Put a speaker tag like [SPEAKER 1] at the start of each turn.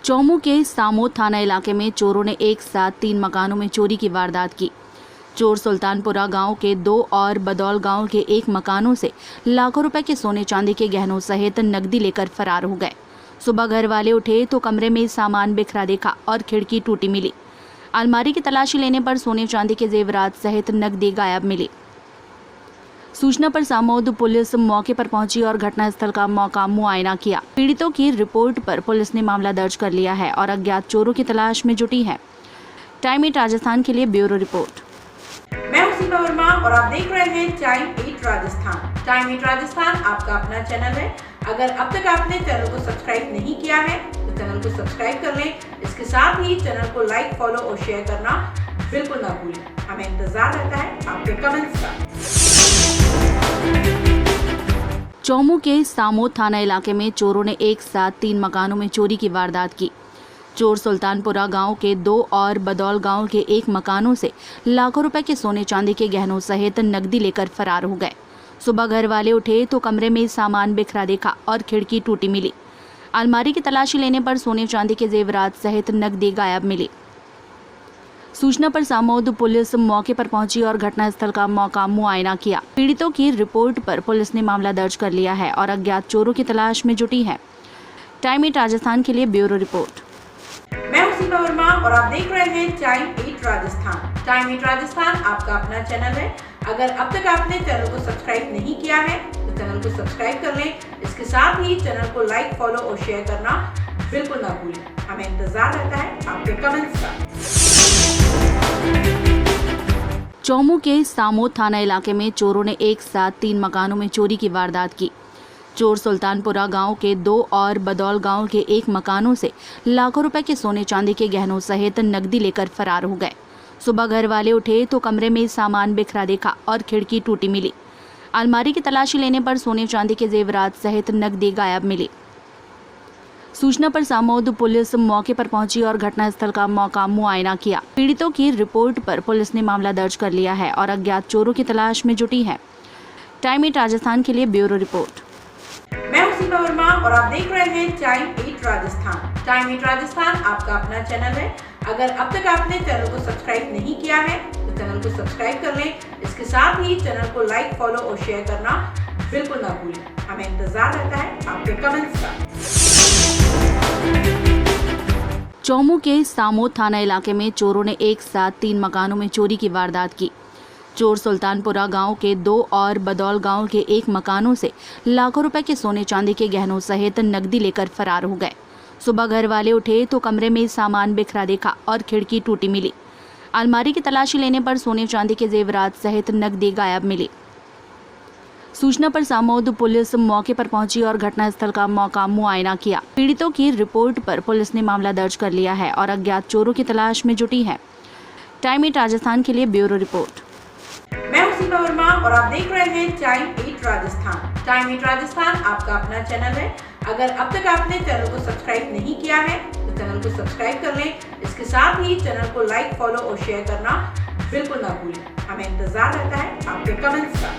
[SPEAKER 1] चौमू के सामोद थाना इलाके में चोरों ने एक साथ 3 मकानों में चोरी की वारदात की। चोर सुल्तानपुरा गांव के 2 और बदौल गांव के 1 मकानों से लाखों रुपए के सोने चांदी के गहनों सहित नकदी लेकर फरार हो गए। सुबह घर वाले उठे तो कमरे में सामान बिखरा देखा और खिड़की टूटी मिली। अलमारी की तलाशी लेने पर सोने चांदी के जेवरात सहित नकदी गायब मिली। सूचना पर सामोद पुलिस मौके पर पहुंची और घटनास्थल का मौका मुआयना किया। पीड़ितों की रिपोर्ट पर पुलिस ने मामला दर्ज कर लिया है और अज्ञात चोरों की तलाश में जुटी है। टाइम 8 राजस्थान के लिए ब्यूरो रिपोर्ट।
[SPEAKER 2] मैं हूं सीमा वर्मा और आप देख रहे हैं टाइम 8 राजस्थान। टाइम 8 राजस्थान आपका अपना चैनल है। अगर अब तक आपने चैनल को सब्सक्राइब नहीं किया है तो चैनल को सब्सक्राइब कर लें। इसके साथ ही चैनल को लाइक, फॉलो और शेयर करना बिल्कुल ना भूलें। हमें इंतजार रहता है आपके कमेंट्स का।
[SPEAKER 1] चौमू के सामोद थाना इलाके में चोरों ने एक साथ 3 मकानों में चोरी की वारदात की। चोर सुल्तानपुरा गांव के 2 और बदौल गांव के 1 मकानों से लाखों रुपए के सोने चांदी के गहनों सहित नकदी लेकर फरार हो गए। सुबह घर वाले उठे तो कमरे में सामान बिखरा देखा और खिड़की टूटी मिली। अलमारी की तलाशी लेने पर सोने चांदी के जेवरात सहित नकदी गायब मिली। सूचना पर सामोद पुलिस मौके पर पहुंची और घटनास्थल का मौका मुआयना किया। पीड़ितों की रिपोर्ट पर पुलिस ने मामला दर्ज कर लिया है और अज्ञात चोरों की तलाश में जुटी है। टाइम 8 राजस्थान के लिए ब्यूरो रिपोर्ट।
[SPEAKER 2] मैं हूं सीमा वर्मा और आप देख रहे हैं टाइम 8 राजस्थान। टाइम 8 राजस्थान आपका अपना चैनल है। अगर अब तक आपने चैनल को सब्सक्राइब नहीं किया है तो चैनल को सब्सक्राइब कर लें। इसके साथ ही चैनल को लाइक, फॉलो और शेयर करना बिल्कुल ना भूलें। हमें इंतजार रहता है आपके कमेंट्स का।
[SPEAKER 1] चौमू के सामोद थाना इलाके में चोरों ने एक साथ 3 मकानों में चोरी की वारदात की। चोर सुल्तानपुरा गांव के 2 और बदौल गांव के 1 मकानों से लाखों रुपए के सोने चांदी के गहनों सहित नकदी लेकर फरार हो गए। सुबह घर वाले उठे तो कमरे में सामान बिखरा देखा और खिड़की टूटी मिली। अलमारी की तलाशी लेने पर सोने चांदी के जेवरात सहित नकदी गायब मिली। सूचना पर सामोद पुलिस मौके पर पहुंची और घटनास्थल का मौका मुआयना किया। पीड़ितों की रिपोर्ट पर पुलिस ने मामला दर्ज कर लिया है और अज्ञात चोरों की तलाश में जुटी है। टाइम 8 राजस्थान के लिए ब्यूरो रिपोर्ट।
[SPEAKER 2] मैं हूं सीमा वर्मा और आप देख रहे हैं टाइम 8 राजस्थान। टाइम 8 राजस्थान आपका अपना चैनल है। अगर अब तक आपने चैनल को सब्सक्राइब नहीं किया है तो चैनल को सब्सक्राइब कर लें। इसके साथ ही चैनल को लाइक, फॉलो और शेयर करना बिल्कुल ना भूलें। हमें इंतजार रहता है आपके कमेंट्स का।
[SPEAKER 1] चौमू के सामोद थाना इलाके में चोरों ने एक साथ 3 मकानों में चोरी की वारदात की। चोर सुल्तानपुरा गांव के 2 और बदौल गांव के 1 मकानों से लाखों रुपए के सोने चांदी के गहनों सहित नकदी लेकर फरार हो गए। सुबह घर वाले उठे तो कमरे में सामान बिखरा देखा और खिड़की टूटी मिली। अलमारी की तलाशी लेने पर सोने चांदी के जेवरात सहित नकदी गायब मिली। सूचना पर सामोद पुलिस मौके पर पहुंची और घटनास्थल का मौका मुआयना किया। पीड़ितों की रिपोर्ट पर पुलिस ने मामला दर्ज कर लिया है और अज्ञात चोरों की तलाश में जुटी है। टाइम 8 राजस्थान के लिए ब्यूरो रिपोर्ट।
[SPEAKER 2] मैं हूं सीमा वर्मा और आप देख रहे हैं टाइम 8 राजस्थान। टाइम 8 राजस्थान आपका अपना चैनल है। अगर अब तक आपने चैनल को सब्सक्राइब नहीं किया है तो चैनल को सब्सक्राइब कर लें। इसके साथ ही चैनल को लाइक, फॉलो और शेयर करना बिल्कुल ना भूलें। हमें इंतजार रहता है आपके कमेंट्स का।